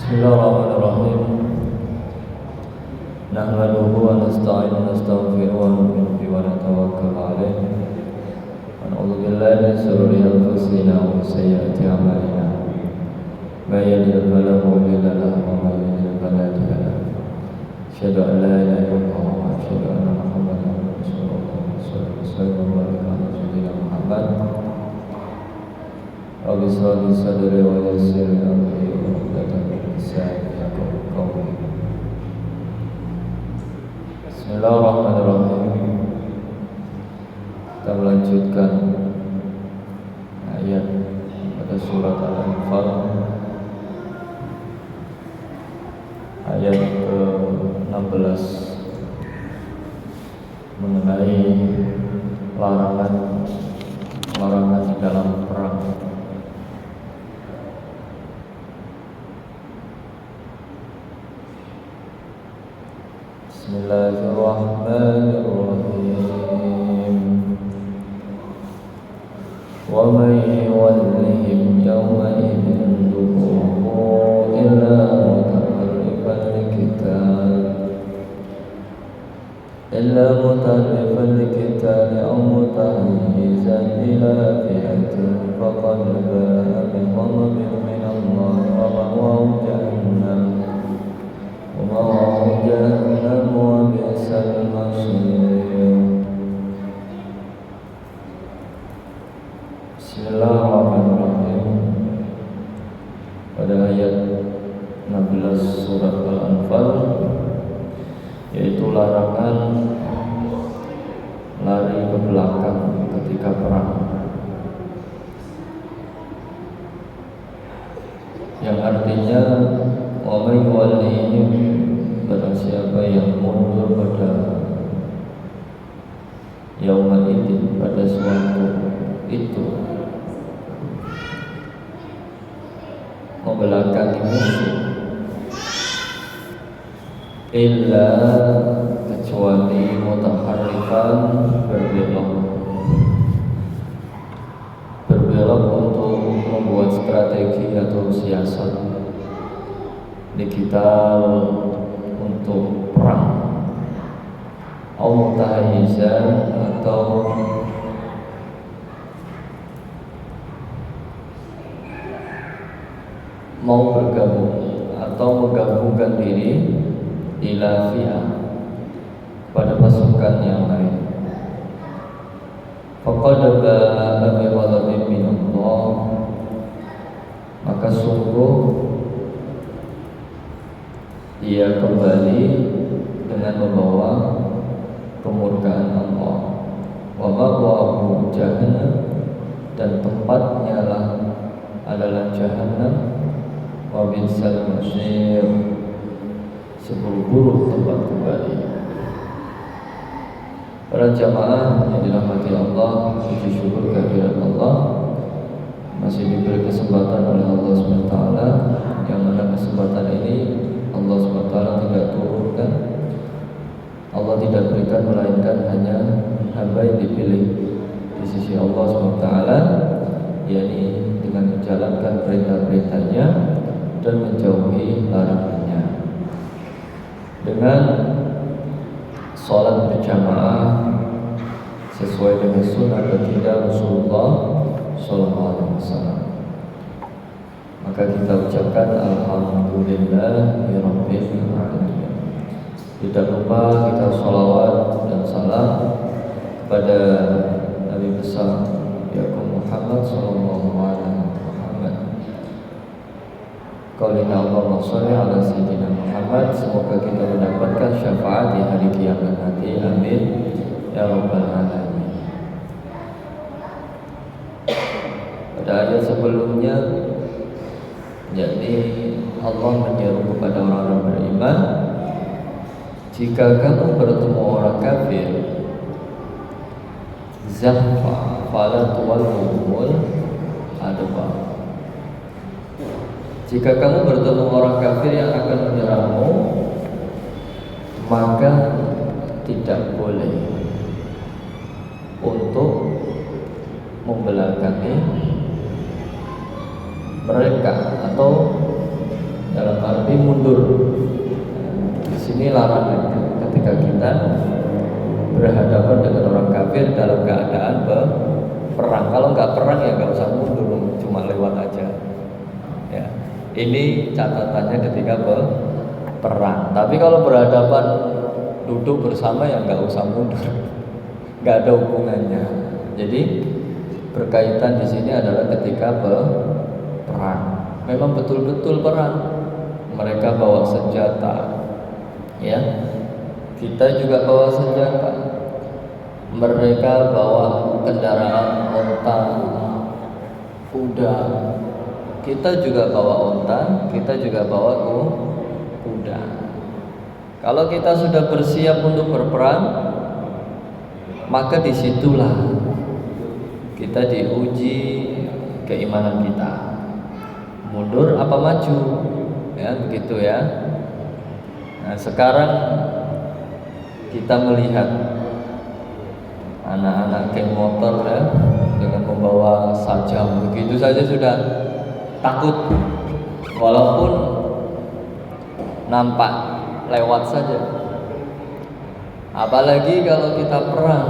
Bismillahirrahmanirrahim. Nahmaduhu wa nasta'inuhu wa nastaghfiruhu wa nu'minu bihi wa natawakkalu 'alaihi. Wa na'udzu billahi min shururi anfusina wa min sayyiati a'malina. May yahdihillahu fala mudilla lahu wa may yudlil fala hadiya lahu. Asyhadu an la ilaha illallah wa asyhadu anna Muhammadan rasulullah sallallahu alaihi wa sallam. Muhammad Rabbi shrah li sadri wa yassir li amri wa hlul 'uqdatam min lisani yafqahu qawli. Bismillahirrahmanirrahim. Kita melanjutkan ayat pada surat Al-Anfal, ayat ke-16, mengenai larangan di dalam perang. Bismillahirrahmanirrahim. Wa may yuwallihim yawma idzin duburahu illa mutaharrifan liqital aw mutahayyizan ila fi'atin faqad ba'a bi ghadabin min Allah wa ma'wahu jahannam wa bi'sal masir. Bismillahirrahmanirrahim. Pada ayat 16 surat Al-Anfal, yaitu larangan lari ke belakang ketika perang, yang artinya wa may yuwallihim, barang siapa yang mundur pada yauma idzin, pada suatu itu, membelakangi musuh, illa, kecuali mutaharrifan, berbelok untuk membuat strategi atau siasat, digital untuk perang, atau mutahayyizan, atau mau bergabung atau menggabungkan diri ila fi'ah, pada pasukan yang lain. Faqad ba'a bi ghadabin min Allah, maka sungguh dia kembali dengan membawa kemurkaan Allah. Wa ma'wahu jahannam, dan tempatnya adalah jahannam. Wa bi'sal masir, seburuk-buruk tempat kembali. Para jamaah yang dirahmati Allah, puji syukur kehadirat Allah, masih diberi kesempatan oleh Allah SWT, yang mana kesempatan ini Allah SWT tidak turunkan, Allah tidak berikan, melainkan hanya hamba yang dipilih di sisi Allah SWT, yakni dengan menjalankan perintah-perintahnya dan menjauhi larangannya, dengan sholat berjamaah sesuai dengan sunnah baginda Rasulullah SAW. Maka kita ucapkan alhamdulillahirabbil alamin. Tidak lupa kita sholawat dan salam kepada Nabi besar Muhammad sallallahu alaihi Muhammad. Qaulina Allahumma sholli ala sayyidina Muhammad. Semoga kita mendapatkan syafaat di hari kiamat nanti. Amin ya rabbal alamin. Pada ayat sebelumnya, yakni Allah menyeru kepada orang-orang beriman, jika kamu bertemu orang kafir, zahfa fala tuwalluhumul adbar. Jika kamu bertemu orang kafir yang akan menyerangmu, maka tidak boleh untuk membelakangi mereka atau dalam arti mundur. Di sini larangannya ketika kita berhadapan dengan orang kafir dalam keadaan perang. Kalau nggak perang ya nggak usah mundur, cuma lewat aja. Ya, ini catatannya ketika perang. Tapi kalau berhadapan duduk bersama ya nggak usah mundur, nggak ada hubungannya. Jadi berkaitan di sini adalah ketika perang. Memang betul-betul perang. Mereka bawa senjata, ya. Kita juga bawa senjata. Mereka bawa kendaraan onta, kuda. Kita juga bawa onta, kita juga bawa kuda. Kalau kita sudah bersiap untuk berperang, maka disitulah kita diuji keimanan kita. Mundur apa maju? Ya, begitu ya. Nah, sekarang kita melihat anak-anak geng motor ya, dengan membawa sajam, begitu saja sudah takut, walaupun nampak lewat saja. Apalagi kalau kita perang.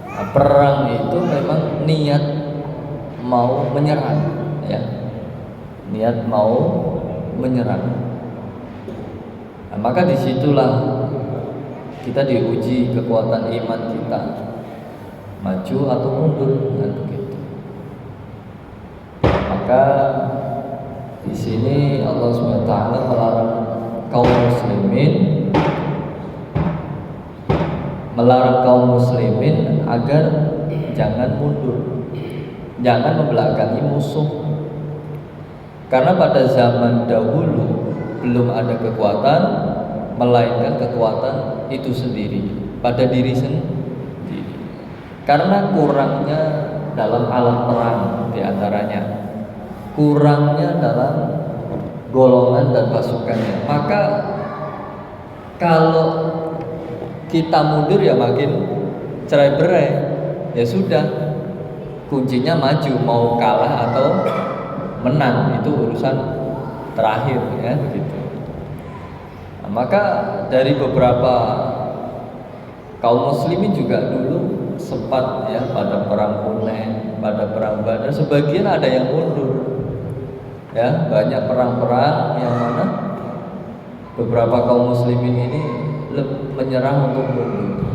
Nah, perang itu memang niat mau menyerang, ya, niat mau menyerang. Nah, maka disitulah kita diuji kekuatan iman kita, maju atau mundur, kan begitu. Maka di sini Allah SWT melarang kaum muslimin agar jangan mundur, jangan membelakangi musuh. Karena pada zaman dahulu belum ada kekuatan melainkan kekuatan itu sendiri pada diri sendiri. Karena kurangnya dalam alat perang diantaranya, kurangnya dalam golongan dan pasukannya. Maka kalau kita mundur ya makin cerai-berai. Ya sudah, kuncinya maju, mau kalah atau menang itu urusan terakhir, ya begitu. Nah, maka dari beberapa kaum muslimin juga dulu sempat ya pada perang Hunain, pada perang Badar, sebagian ada yang mundur. Ya, banyak perang-perang yang mana beberapa kaum muslimin ini menyerah untuk mundur.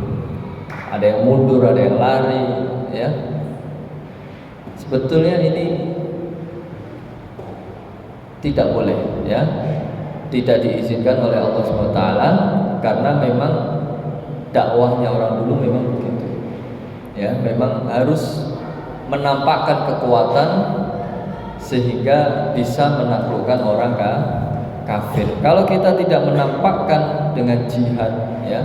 Ada yang mundur, ada yang lari, ya. Sebetulnya ini tidak boleh, ya, tidak diizinkan oleh Allah SWT, karena memang dakwahnya orang dulu memang begitu, ya, memang harus menampakkan kekuatan sehingga bisa menaklukkan orang kafir. Kalau kita tidak menampakkan dengan jihad, ya,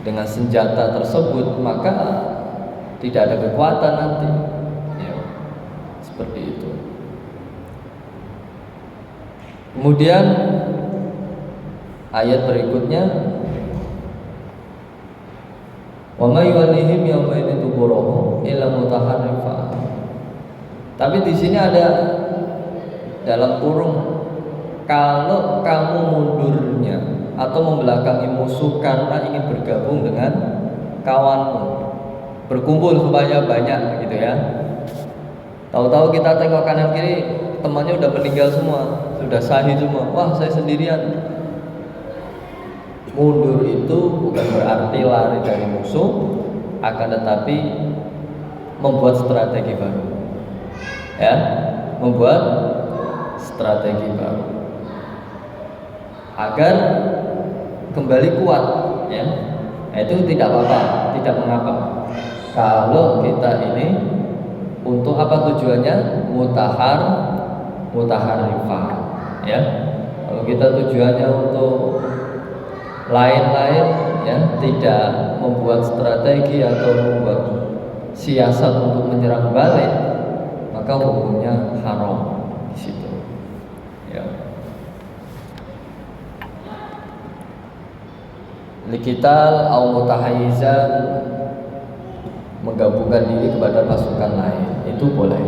dengan senjata tersebut, maka tidak ada kekuatan nanti, ya, seperti itu. Kemudian ayat berikutnya, wa may yuwallihim yawma idzin duburahu illa mutaharrifa. Tapi di sini ada dalam kurung, kalau kamu mundurnya atau membelakangi musuh karena ingin bergabung dengan kawanmu, berkumpul supaya banyak gitu ya. Tahu-tahu kita tengok kanan kiri, temannya udah meninggal semua, sudah syahid semua. Wah, saya sendirian. Mundur itu bukan berarti lari dari musuh, akan tetapi membuat strategi baru. Ya, membuat strategi baru agar kembali kuat, ya. Nah, itu tidak apa-apa, tidak mengapa. Kalau kita ini untuk apa tujuannya? Mutaharrifah, ya. Kalau kita tujuannya untuk lain-lain, ya, tidak membuat strategi atau membuat siasat untuk menyerang balik, maka hukumnya haram di situ, ya. Liqital au mutahayyizan, menggabungkan diri kepada pasukan lain, itu boleh.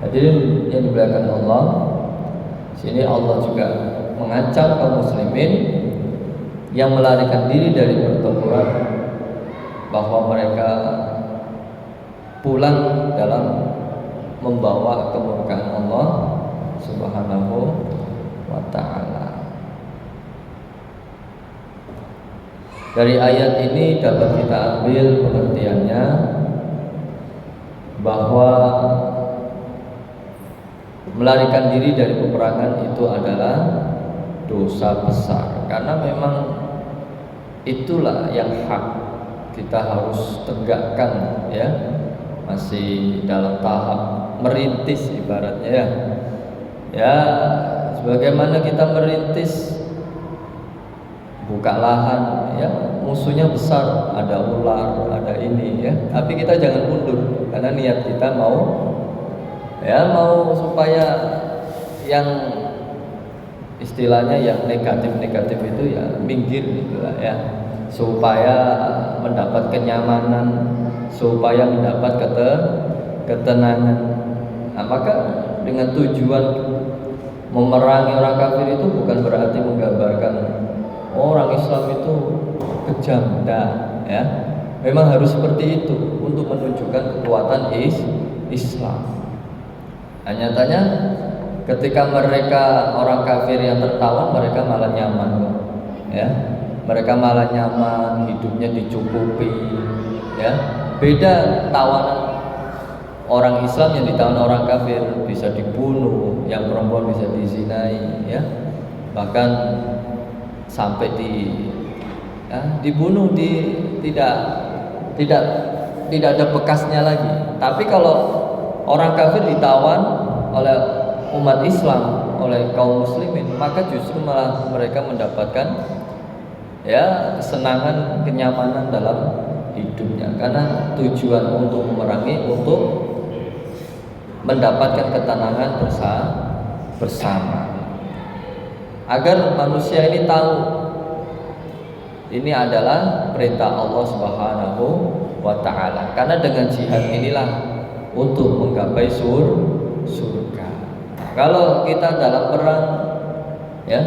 Hadirin yang dimuliakan Allah, sini Allah juga mengancam kaum muslimin yang melarikan diri dari pertempuran bahwa mereka pulang dalam membawa kemurkaan Allah Subhanahu wa ta'ala. Dari ayat ini dapat kita ambil pengertiannya bahwa melarikan diri dari peperangan itu adalah dosa besar, karena memang itulah yang hak kita harus tegakkan, ya. Masih dalam tahap merintis ibaratnya, ya. Ya, sebagaimana kita merintis buka lahan, ya, musuhnya besar, ada ular, ada ini, ya. Tapi kita jangan mundur karena niat kita mau supaya yang istilahnya yang negatif itu ya minggir gitu lah, ya, supaya mendapat kenyamanan, supaya mendapat ketenangan. Nah, maka dengan tujuan memerangi orang kafir itu bukan berarti menggambarkan orang Islam itu kejam, ya. Memang harus seperti itu untuk menunjukkan kekuatan Islam. Nyatanya ketika mereka orang kafir yang tertawan, mereka malah nyaman, ya. Mereka malah nyaman, hidupnya dicukupi, ya. Beda tawanan orang Islam yang ditawan orang kafir, bisa dibunuh, yang perempuan bisa dizinai, ya. Bahkan sampai dibunuh, tidak ada bekasnya lagi. Tapi kalau orang kafir ditawan oleh umat Islam, oleh kaum muslimin, maka justru malah mereka mendapatkan, ya, kesenangan, kenyamanan dalam hidupnya, karena tujuan untuk memerangi, untuk mendapatkan ketenangan bersama. Agar manusia ini tahu ini adalah perintah Allah Subhanahu wa ta'ala. Karena dengan jihad inilah untuk menggapai surga. Kalau kita dalam perang, ya,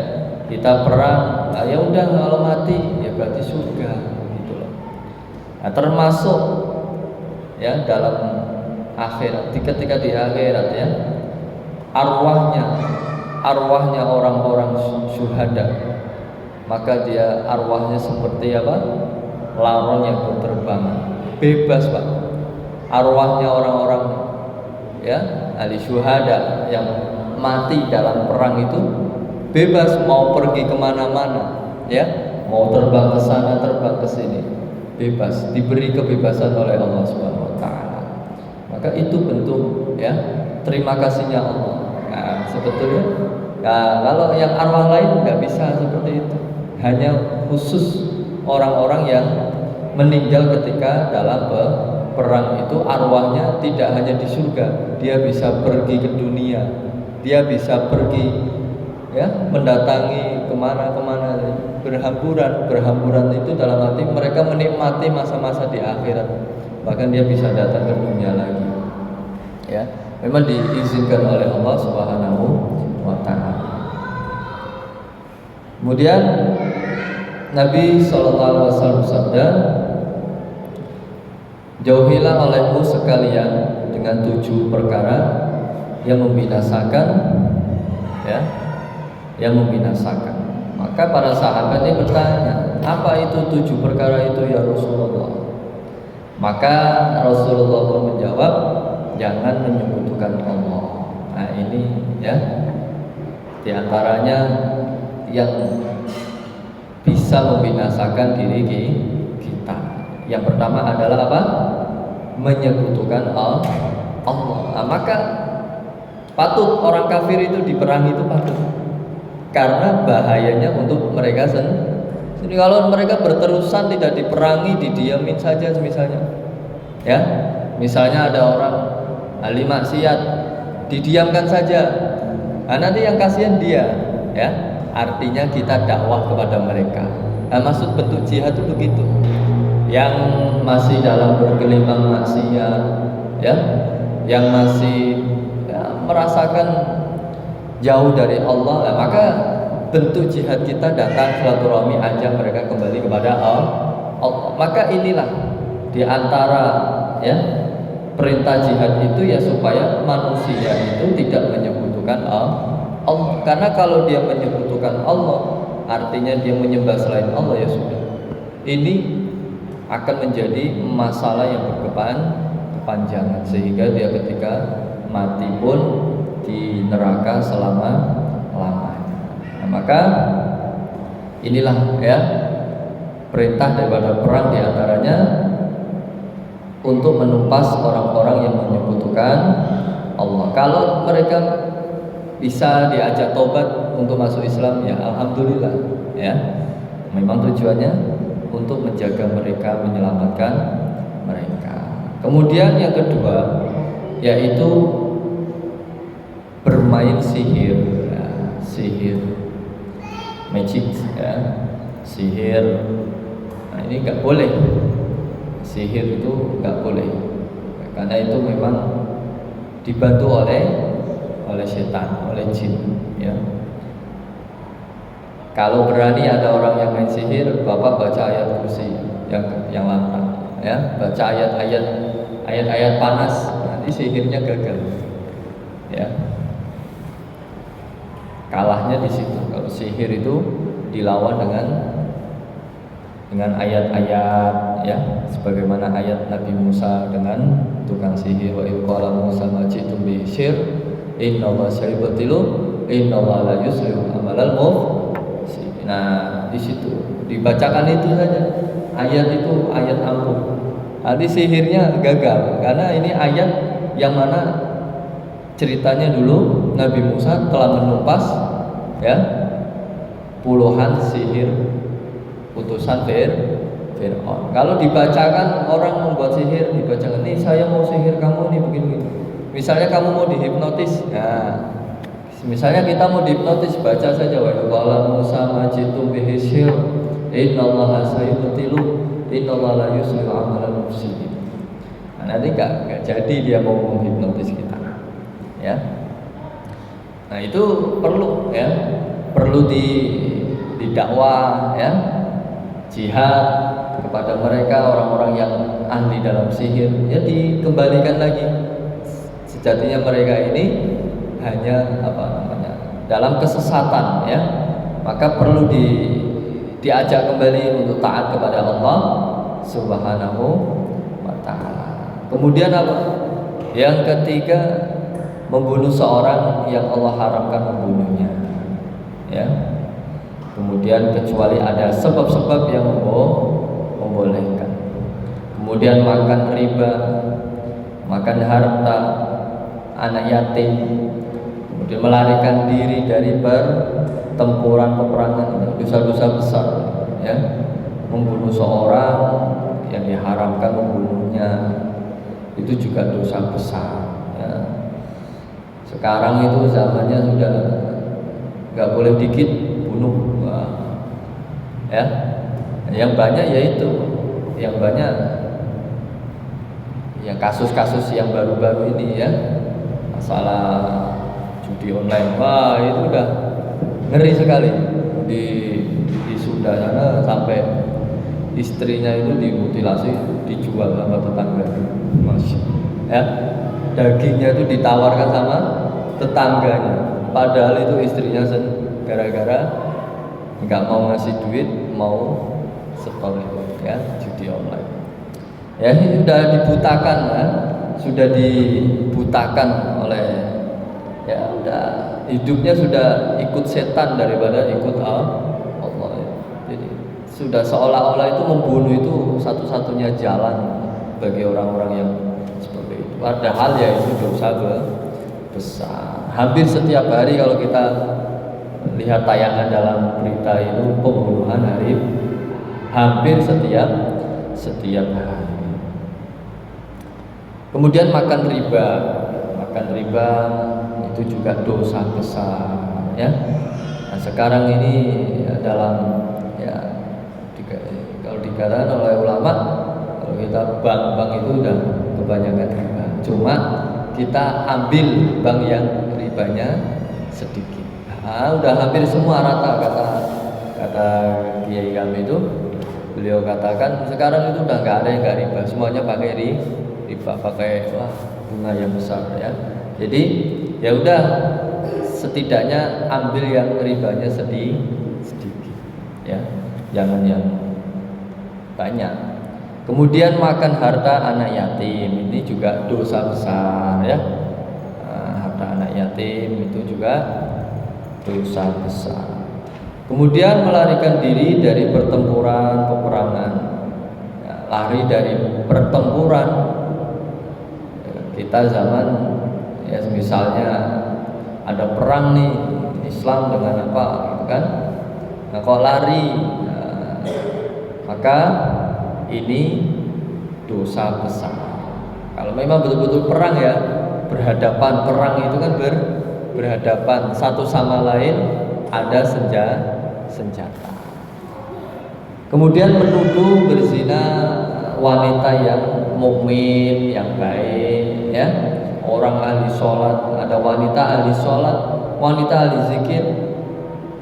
kita perang, ya udah, kalau mati ya berarti surga, gitu loh. Nah, termasuk, ya, dalam akhirat, ketika di akhirat, ya, arwahnya orang-orang syuhada, maka dia arwahnya seperti apa? Laron yang berterbangan, bebas, Pak. Arwahnya orang-orang, ya, ahli syuhada yang mati dalam perang itu bebas, mau pergi kemana-mana, ya, mau terbang ke sana, terbang ke sini, bebas, diberi kebebasan oleh Allah Subhanahu wa ta'ala. Maka itu bentuk, ya, terima kasihnya Allah. Nah, sebetulnya, nah, kalau yang arwah lain nggak bisa seperti itu. Hanya khusus orang-orang yang meninggal ketika dalam perang itu, arwahnya tidak hanya di surga, dia bisa pergi ke dunia, dia bisa pergi, ya, mendatangi kemana-kemana, berhamburan itu dalam arti mereka menikmati masa-masa di akhirat, bahkan dia bisa datang ke dunia lagi, ya. Memang diizinkan oleh Allah Subhanahu wa ta'ala. Kemudian Nabi SAW bersabda, jauhilah olehmu sekalian dengan 7 perkara yang membinasakan, ya, yang membinasakan. Maka para sahabat ini bertanya, apa itu 7 perkara itu ya Rasulullah? Maka Rasulullah pun menjawab, jangan menyekutukan Allah. Nah, ini, ya, diantaranya yang bisa membinasakan diri kita. Yang pertama adalah apa? Menyekutukan Allah. Nah, maka patut orang kafir itu diperangi, itu patut, karena bahayanya untuk mereka sendiri. Kalau mereka berterusan tidak diperangi, didiamin saja misalnya, ya, misalnya ada orang ahli maksiat, didiamkan saja, nah, nanti yang kasihan dia, ya. Artinya kita dakwah kepada mereka. Nah, maksud bentuk jihad itu begitu. Yang masih dalam bergelimang maksiat, ya, yang masih, ya, merasakan jauh dari Allah, maka bentuk jihad kita datang silaturahmi, ajak mereka kembali kepada Allah. Maka inilah di antara ya perintah jihad itu ya supaya manusia itu tidak menyekutukan Allah. Karena kalau dia menyekutukan Allah, artinya dia menyembah selain Allah, ya sudah. Ini akan menjadi masalah yang berkepanjangan sehingga dia ketika mati pun di neraka selama-lamanya. Nah, maka inilah ya perintah daripada perang diantaranya untuk menumpas orang-orang yang menyekutukan Allah. Kalau mereka bisa diajak tobat untuk masuk Islam, ya alhamdulillah ya. Memang tujuannya untuk menjaga mereka, menyelamatkan mereka. Kemudian yang kedua yaitu bermain sihir, ya, sihir, magic, ya, sihir. Nah, ini nggak boleh. Sihir itu nggak boleh, karena itu memang dibantu oleh setan, oleh jin. Ya. Kalau berani ada orang yang main sihir, Bapak baca ayat kursi yang lantang, ya, baca ayat-ayat panas, nanti sihirnya gagal. Ya. Kalahnya di situ. Kalau sihir itu dilawan dengan ayat-ayat, ya, sebagaimana ayat Nabi Musa dengan tukang sihir, wa qala Musa majitum bi syir innallaha sayubtilu innallaha la yuslihu amalal mufsidin. Nah, di situ dibacakan itu saja. Ayat itu ayat ampuh. Nanti sihirnya gagal karena ini ayat yang mana ceritanya dulu Nabi Musa telah menumpas ya puluhan sihir utusan Fir'aun. Kalau dibacakan orang membuat sihir, dibacakan nih saya mau sihir kamu nih begini. Misalnya kamu mau dihipnotis, nah misalnya kita mau dihipnotis, baca saja wa qala Musa majitum bihi syir innallaha sayubtilu innallaha la yuslihu amalal mufsidin. Nah, nanti enggak jadi dia mau menghipnotis kita. Ya. Nah, itu perlu ya, perlu didakwah ya, jihad kepada mereka orang-orang yang ahli dalam sihir, ya dikembalikan lagi. Sejatinya mereka ini hanya dalam kesesatan ya, maka perlu diajak kembali untuk taat kepada Allah Subhanahu wa taala. Kemudian apa? Yang ketiga, membunuh seorang yang Allah haramkan membunuhnya. Ya. Kemudian kecuali ada sebab-sebab yang membolehkan. Kemudian makan riba, makan harta anak yatim, kemudian melarikan diri dari pertempuran peperangan, dosa-dosa besar ya. Membunuh seorang yang diharamkan membunuhnya itu juga dosa besar ya. Sekarang itu zamannya sudah nggak boleh dikit bunuh ya. Yang banyak yaitu yang banyak ya kasus-kasus yang baru-baru ini ya, masalah judi online. Wah, itu udah ngeri sekali di Sunda sana, sampai istrinya itu dimutilasi, dijual sama tetangga. Masya, ya, dagingnya itu ditawarkan sama tetangganya, padahal itu istrinya gara-gara nggak mau ngasih duit, mau setor itu ya, judi online. Ya, ini sudah dibutakan ya, sudah dibutakan oleh ya, udah hidupnya sudah ikut setan daripada ikut Allah. Jadi sudah seolah-olah itu membunuh itu satu-satunya jalan bagi orang-orang yang seperti itu. Padahal ya itu dosa besar. Hampir setiap hari kalau kita lihat tayangan dalam berita itu pembunuhan hampir setiap hari. Kemudian makan riba itu juga dosa besar ya. Nah, sekarang ini ya, dalam ya kalau dikatakan oleh ulama, kalau kita bank itu udah kebanyakan riba. Cuma kita ambil bank yang ribanya sedikit. Udah hampir semua rata kata kiai kami itu. Beliau katakan sekarang itu udah nggak ada yang nggak riba, semuanya pakai riba, pakai bunga yang besar ya. Jadi ya udah setidaknya ambil yang ribanya sedikit ya, jangan yang banyak. Kemudian makan harta anak yatim ini juga dosa besar ya. Harta anak yatim itu juga dosa besar. Kemudian melarikan diri dari pertempuran, peperangan ya, lari dari pertempuran. Kita zaman ya misalnya ada perang nih Islam dengan apa gitu kan. Nah kalau lari maka ini dosa besar. Kalau memang betul-betul perang ya, berhadapan, perang itu kan berhadapan satu sama lain, ada senjata. Kemudian menuduh berzina wanita yang mukmin, yang baik ya. Orang ahli sholat, ada wanita ahli sholat, wanita ahli zikir,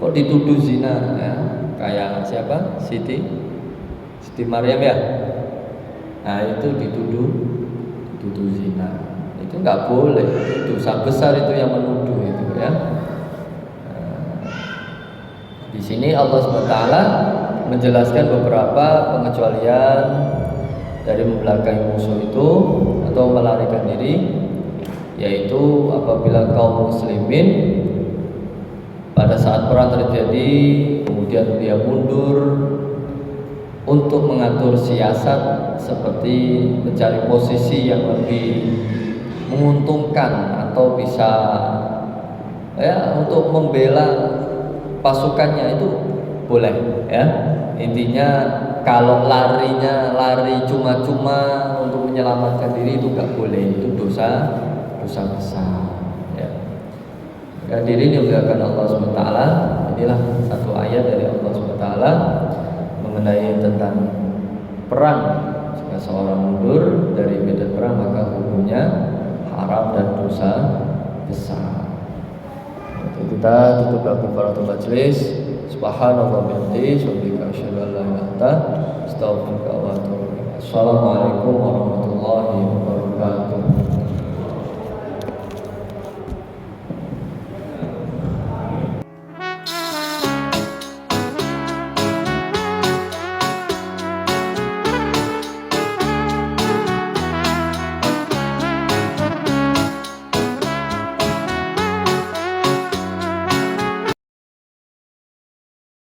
kok dituduh zina ya? Kayak siapa? Siti Maryam ya. Nah itu dituduh zina. Itu nggak boleh. Dosa besar itu yang menuduh itu ya. Di sini Allah SWT menjelaskan beberapa pengecualian dari membelakangi musuh itu atau melarikan diri, yaitu apabila kaum muslimin pada saat perang terjadi kemudian dia mundur untuk mengatur siasat seperti mencari posisi yang lebih menguntungkan atau bisa ya untuk membela pasukannya itu boleh ya. Intinya kalau larinya lari cuma-cuma untuk menyelamatkan diri itu nggak boleh, itu dosa besar ya. Hadirin yang dimuliakan Allah SWT, inilah satu ayat dari Allah SWT mengenai tentang perang. Jika seorang mundur dari medan perang maka hukumnya haram dan dosa besar. Kita tutup kafaratul majlis. Subhanallah bihamdihi, subhanaka asyhadu an la ilaha illa anta, astaghfiruka wa atubu ilaik. Assalamualaikum warahmatullahi wabarakatuh.